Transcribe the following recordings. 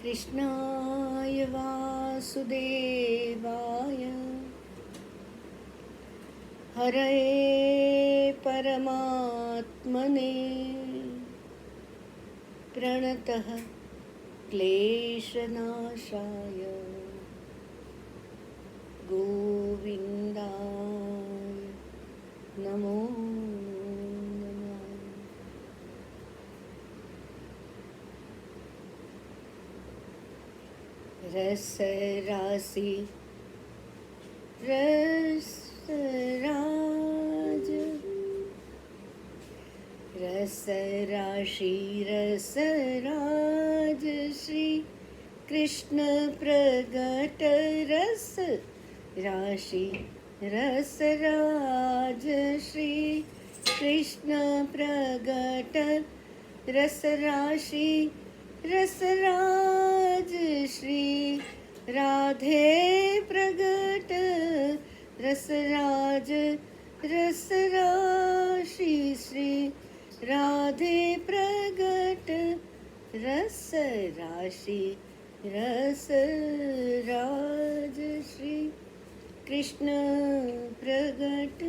कृष्णाय वासुदेवाय हरये परमात्मने प्रणतः क्लेशनाशाय गोविन्दाय नमो नमः। रसरासि रसराज रसराशि रसराज श्री कृष्ण प्रगट रस राशि रसराज श्री कृष्ण प्रगट रसराशि रसराज श्री राधे प्रगट रसराज रसराशि श्री राधे प्रगट रसराशि रसराज श्री कृष्ण प्रगट।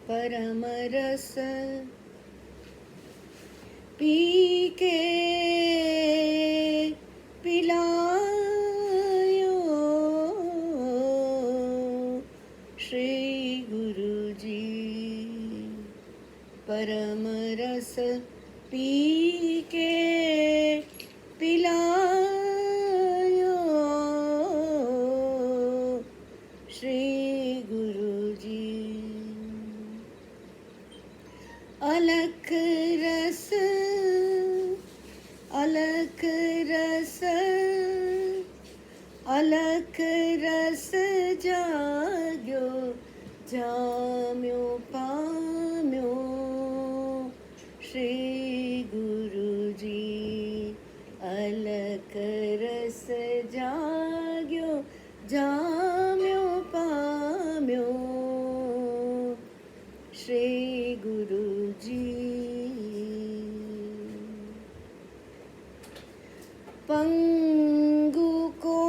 परम रस पी के पिलायो श्री गुरु जी। परम रस पी के पिलायो श्री गुरु जी। अलख रस अलख रस अलख रस जाग्यो जाम्यो पाम्यो श्री गुरु जी। अलख रस जाग्यो जाम्यो पाम्यो श्री गुरु जी। पंगु को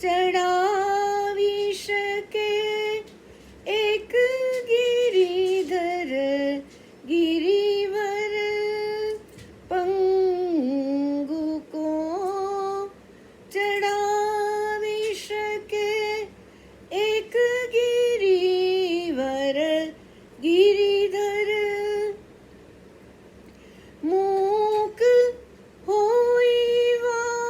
चढ़ावी सके एक गिरिधर गिरिवर। पंगु को चढ़ावी सके एक गिरिवर गिरिधर। मूक होई वाचाल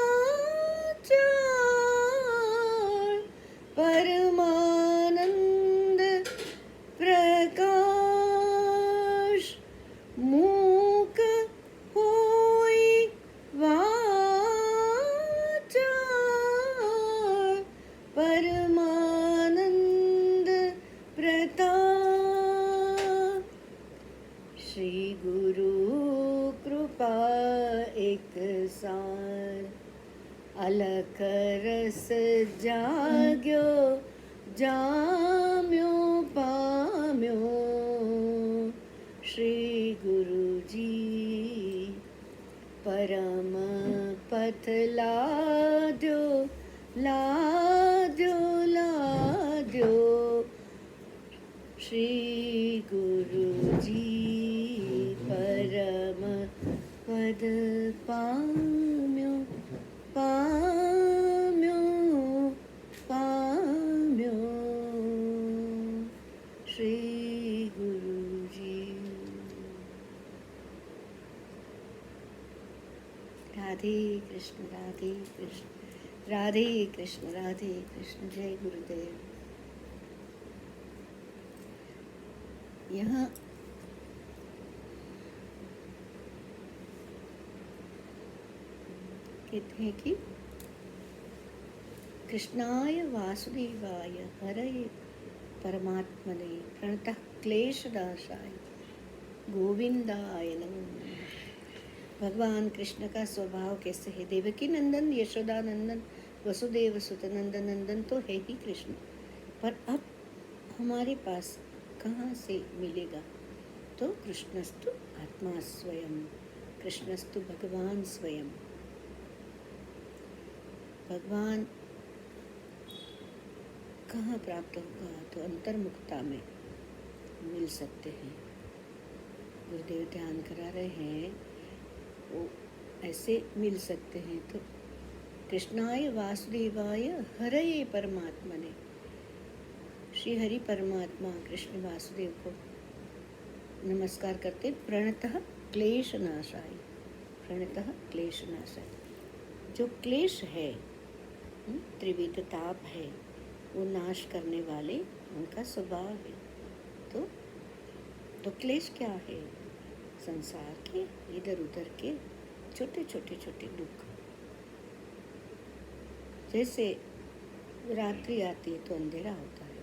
परमानंद प्रकाश। मूक होई वाचाल परमानंद प्रताप। श्री गुरु कृपा एक सार अलख रस जाग्यो जाम्यो पाम्यो श्री गुरु जी। परम पथ लाद्यो लाद्यो लाद्यो श्री गुरु जी। परम पद पाम्यो पाम्यो पाम्यो श्री गुरु जी। राधे कृष्ण राधे कृष्ण राधे कृष्ण राधे कृष्ण। जय गुरुदेव। यहाँ कहते हैं कि कृष्णाय वासुदेवाय हरये परमात्मने प्रणतः क्लेशनाशाय गोविंदाय नमो नमः। भगवान कृष्ण का स्वभाव कैसे है? देवकी नंदन, यशोदा नंदन, वसुदेव सुत नंदन नंदन तो है ही कृष्ण, पर अब हमारे पास कहाँ से मिलेगा? तो कृष्णस्तु आत्मा स्वयं, कृष्णस्तु भगवान स्वयं। भगवान कहाँ प्राप्त होगा? तो अंतर्मुखता में मिल सकते हैं। गुरुदेव ध्यान करा रहे हैं, वो ऐसे मिल सकते हैं। तो कृष्णाय वासुदेवाय हरये परमात्मने, श्री हरि परमात्मा कृष्ण वासुदेव को नमस्कार करते। प्रणतः क्लेशनाशाय, प्रणतः क्लेशनाशाय, जो क्लेश है, त्रिविध ताप है, वो नाश करने वाले उनका स्वभाव है। तो क्लेश क्या है? संसार के इधर उधर के छोटे छोटे छोटे दुख। जैसे रात्रि आती है तो अंधेरा होता है,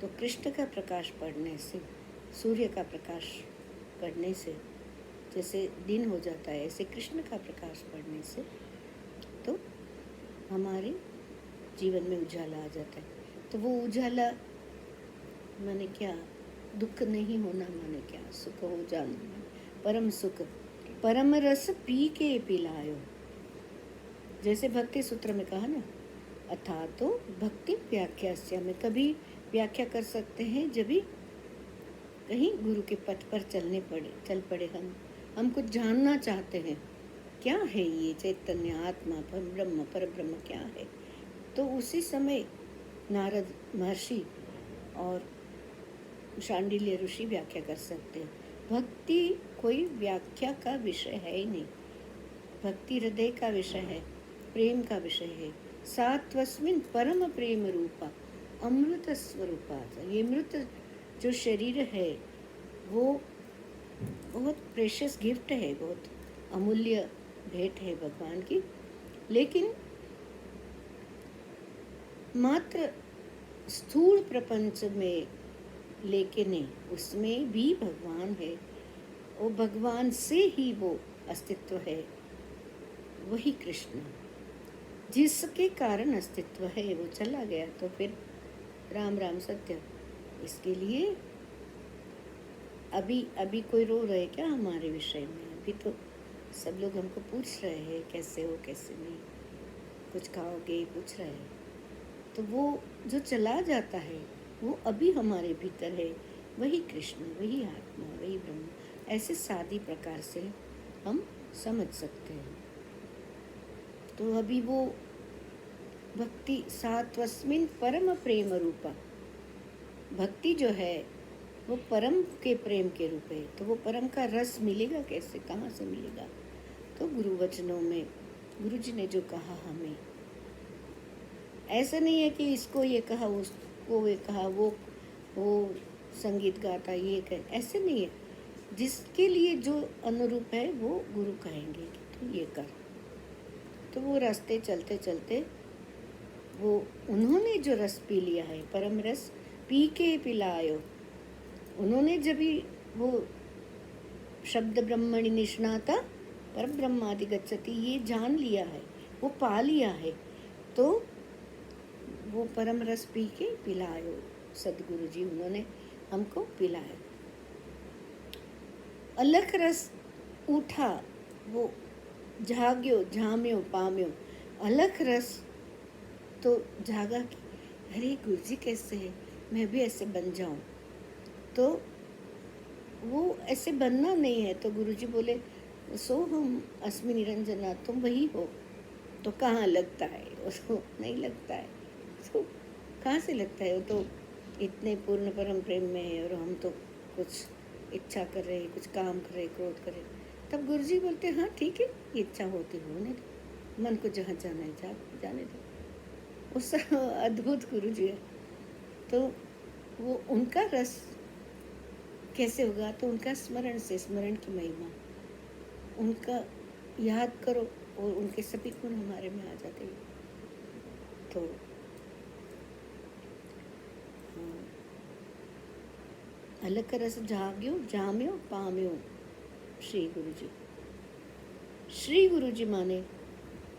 तो कृष्ण का प्रकाश पड़ने से, सूर्य का प्रकाश पड़ने से जैसे दिन हो जाता है, ऐसे कृष्ण का प्रकाश पड़ने से तो हमारे जीवन में उजाला आ जाता है। तो वो उजाला माने क्या? दुख नहीं होना माने क्या? सुख हो जाना, परम सुख। परम रस पी के पिलायो, जैसे भक्ति सूत्र में कहा ना, अथा तो भक्ति व्याख्या में कभी व्याख्या कर सकते हैं जब भी कहीं गुरु के पथ पर चल पड़े हम कुछ जानना चाहते हैं, क्या है ये चैतन्य आत्मा पर ब्रह्म क्या है? तो उसी समय नारद महर्षि और शांडिल्य ऋषि व्याख्या कर सकते हैं। भक्ति कोई व्याख्या का विषय है ही नहीं, भक्ति हृदय का विषय है, प्रेम का विषय है। सात्वस्मिन् परम प्रेम रूपा अमृत स्वरूपा, ये मृत जो शरीर है वो बहुत प्रेशियस गिफ्ट है, बहुत अमूल्य भेंट है भगवान की। लेकिन मात्र स्थूल प्रपंच में लेके नहीं, उसमें भी भगवान है। वो भगवान से ही वो अस्तित्व है, वही कृष्ण जिसके कारण अस्तित्व है वो चला गया तो फिर राम राम सत्य। इसके लिए अभी कोई रो रहे क्या हमारे विषय में? अभी तो सब लोग हमको पूछ रहे हैं कैसे हो कैसे नहीं, कुछ खाओगे, पूछ रहे हैं। तो वो जो चला जाता है वो अभी हमारे भीतर है, वही कृष्ण, वही आत्मा, वही ब्रह्म। ऐसे सादी प्रकार से हम समझ सकते हैं। तो अभी वो भक्ति सात्वस्मिन् परम प्रेम रूपा, भक्ति जो है वो परम के प्रेम के रूप है। तो वो परम का रस मिलेगा कैसे, कहाँ से मिलेगा? तो गुरु वचनों में गुरु जी ने जो कहा हमें, ऐसा नहीं है कि इसको ये कहा उसको ये कहा, वो संगीत गाता ये कहे, ऐसे नहीं है। जिसके लिए जो अनुरूप है वो गुरु कहेंगे कि तू ये कर। तो वो रास्ते चलते चलते वो उन्होंने जो रस पी लिया है, परम रस पी के पिलायो, उन्होंने जब भी वो शब्द ब्रह्मणि निष्णाता पर ब्रह्मादि गच्छति ये जान लिया है, वो पा लिया है, तो वो परम रस पी के पिलायो। सदगुरु जी उन्होंने हमको पिलाया। अलख रस उठा, वो जाग्यो झाम्यो पाम्यो, अलख रस तो जागा कि अरे गुरु जी कैसे है, मैं भी ऐसे बन जाऊं। तो वो ऐसे बनना नहीं है। तो गुरुजी बोले सो हम अस्मि निरंजना, तुम वही हो। तो कहाँ लगता है? उसको नहीं लगता है। तो कहाँ से लगता है? वो तो इतने पूर्ण परम प्रेम में है और हम तो कुछ इच्छा कर रहे, कुछ काम कर रहे, क्रोध कर रहे। तब गुरुजी बोलते हाँ ठीक है, इच्छा होती होने दो, मन को जहाँ जाना है जाने दो। उस अद्भुत गुरुजी है। तो वो उनका रस कैसे होगा? तो उनका स्मरण से, स्मरण की महिमा, उनका याद करो और उनके सभी गुण हमारे में आ जाते हैं। तो अलग रस जाग्यो जाम्यो पाम्यो, श्री गुरु जी। श्री गुरु जी माने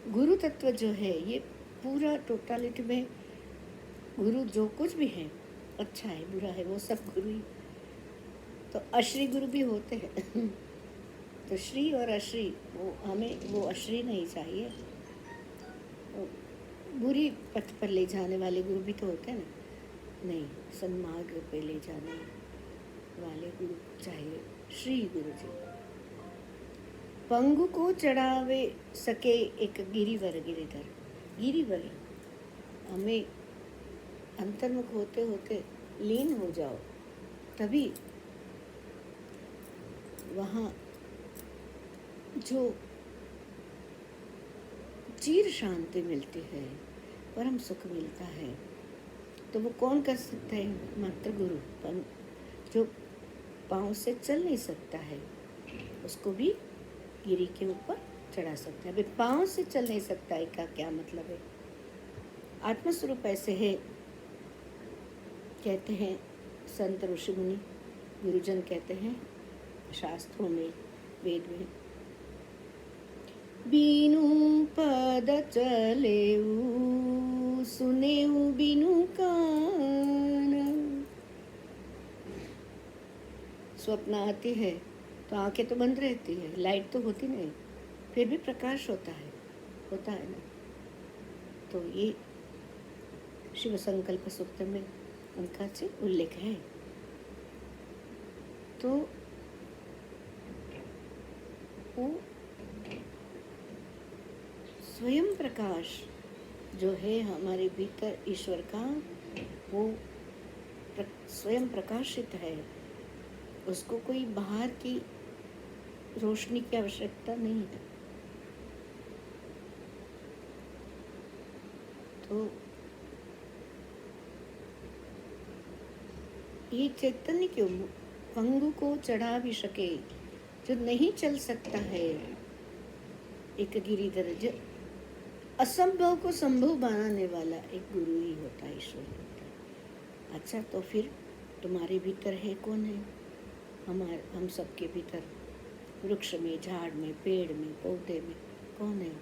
गुरु तत्व जो है, ये पूरा टोटालिटी में गुरु जो कुछ भी है, अच्छा है बुरा है, वो सब गुरु ही। तो अश्री गुरु भी होते हैं तो श्री और अश्री, वो हमें वो अश्री नहीं चाहिए, वो बुरी पथ पर ले जाने वाले गुरु भी तो होते हैं ना। नहीं, सन्मार्ग पे ले जाने वाले गुरु चाहिए, श्री गुरु जी। पंगु को चढ़ावे सके एक गिरिवर गिरिधर। गिरिवर, हमें अंतर्मुख होते होते लीन हो जाओ, तभी वहाँ जो चीर शांति मिलती है, परम सुख मिलता है। तो वो कौन कर सकता है? मात्र गुरु। जो पाँव से चल नहीं सकता है, उसको भी गिरी के ऊपर चढ़ा सकता है। अभी पाँव से चल नहीं सकता है का क्या मतलब है? आत्मस्वरूप ऐसे है, कहते हैं संत ऋषि मुनि, गुरुजन कहते हैं शास्त्रों में, वेद में, बीनु पद चलेऊ सुनेऊ बीनु कान। स्वप्न आती है तो आंखें तो बंद रहती है, लाइट तो होती नहीं, फिर भी प्रकाश होता है ना। तो ये शिव संकल्प सूत्र में उनका से उल्लेख है। तो वो स्वयं प्रकाश जो है हमारे भीतर ईश्वर का, वो स्वयं प्रकाशित है, उसको कोई बाहर की रोशनी की आवश्यकता नहीं है। तो ये चैतन्य क्यों पंगु को चढ़ा भी सके, जो नहीं चल सकता है, एक गिरिधर, जो असंभव को संभव बनाने वाला एक गुरु ही होता है, ईश्वर होता है। अच्छा, तो फिर तुम्हारे भीतर है कौन है? हम सबके भीतर, वृक्ष में, झाड़ में, पेड़ में, पौधे में कौन है?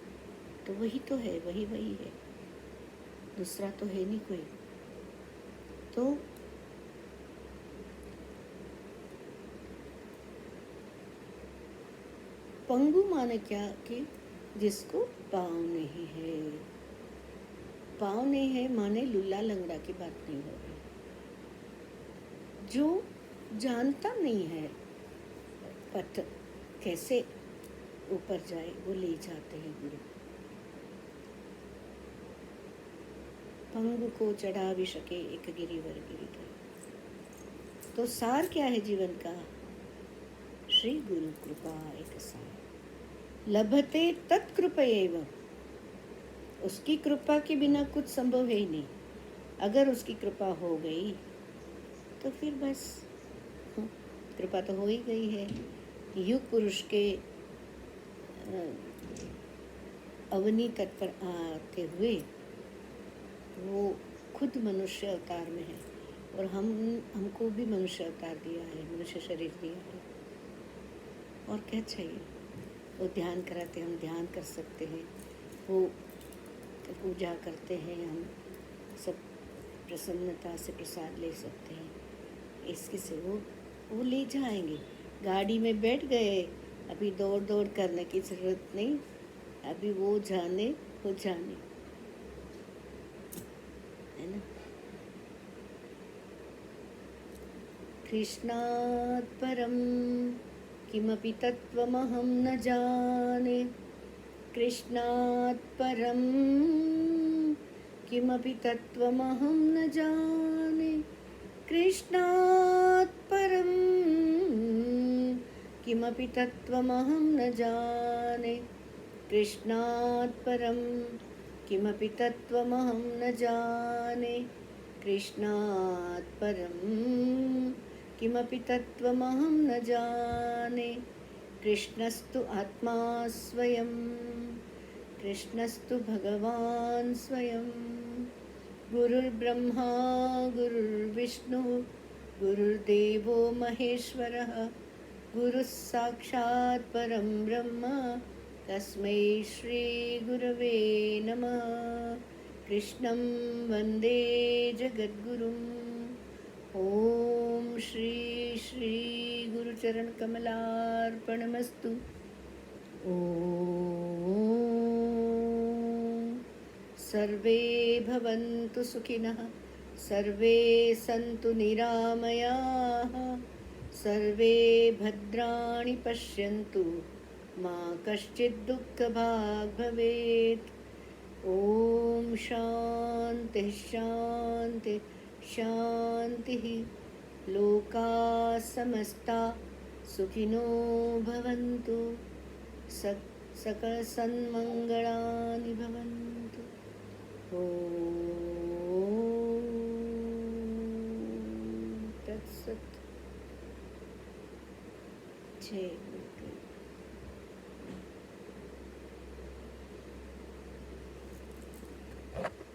तो वही तो है, वही है, दूसरा तो है नहीं कोई। तो पंगु माने क्या? कि जिसको पाँव नहीं है। पाँव नहीं है माने लूला लंगड़ा की बात नहीं हो रही। जो जानता नहीं है पथ कैसे ऊपर जाए, वो ले जाते हैं गुरु। पंगु को चढ़ा भी सके एक गिरिवर गिरिधर। तो सार क्या है जीवन का? श्री गुरु कृपा एक सार, लभते तत्कृपयैव। उसकी कृपा के बिना कुछ संभव है ही नहीं। अगर उसकी कृपा हो गई तो फिर बस कृपा तो हो ही गई है। युग पुरुष के अवनी तट पर आते हुए वो खुद मनुष्य अवतार में है, और हमको भी मनुष्य अवतार दिया है, मनुष्य शरीर दिया है। और क्या चाहिए? वो ध्यान कराते, हम ध्यान कर सकते हैं, वो पूजा करते हैं, हम सब प्रसन्नता से प्रसाद ले सकते हैं। इसके से वो ले जाएंगे। गाड़ी में बैठ गए, अभी दौड़ दौड़ करने की ज़रूरत नहीं, अभी वो जाने है ना। कृष्णात् परं किमपि तत्त्वमहं न जाने, कृष्णात् परं किमपि तत्त्वमहं न जाने, कृष्णात् परं किमपि तत्त्वमहं न जाने, कृष्णात् परं किमपि तत्त्वमहं न जाने, कृष्णात् परं किमपि तत्त्वमहं न जाने। कृष्णस्तु आत्मा स्वयं, कृष्णस्तु भगवान् स्वयं, गुरुर्ब्रह्मा गुरुर्विष्णु गुरुर्देवो महेश्वरः, गुरुः साक्षात् परं ब्रह्म, तस्मै श्री गुरवे नमः। कृष्णं वन्दे जगद्गुरुम्। ॐ श्री श्री गुरुचरणकमलार्पणमस्तु। ॐ सर्वे भवन्तु सुखिनः, सर्वे सन्तु निरामयाः, सर्वे भद्राणि पश्यन्तु, मा कश्चित् दुःखभाग् भवेत्। ॐ शान्तिः शान्तिः शान्तिः। लोकाः समस्ता सुखिनो भवन्तु, सकलसन्मङ्गलानि भवन्तु। ॐ तत्सत्। जय गुरुदेव।